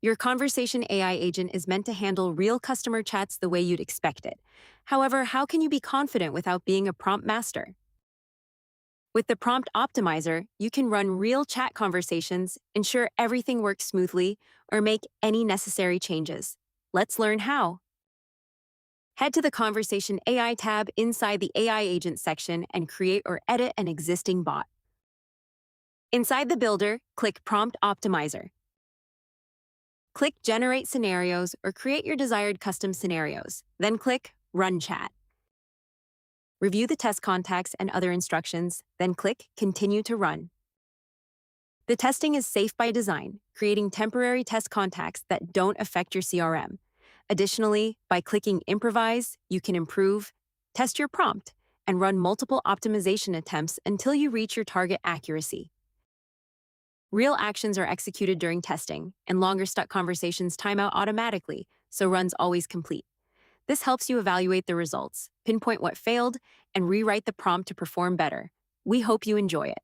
Your conversation AI agent is meant to handle real customer chats the way you'd expect it. However, how can you be confident without being a prompt master? With the Prompt Optimizer, you can run real chat conversations, ensure everything works smoothly, or make any necessary changes. Let's learn how. Head to the Conversation AI tab inside the AI Agent section and create or edit an existing bot. Inside the builder, click Prompt Optimizer. Click Generate Scenarios or create your desired custom scenarios. Then click Run Chat. Review the test contacts and other instructions, then click Continue to Run. The testing is safe by design, creating temporary test contacts that don't affect your CRM. Additionally, by clicking Improvise, you can improve, test your prompt, and run multiple optimization attempts until you reach your target accuracy. Real actions are executed during testing, and longer stuck conversations time out automatically, so runs always complete. This helps you evaluate the results, pinpoint what failed, and rewrite the prompt to perform better. We hope you enjoy it.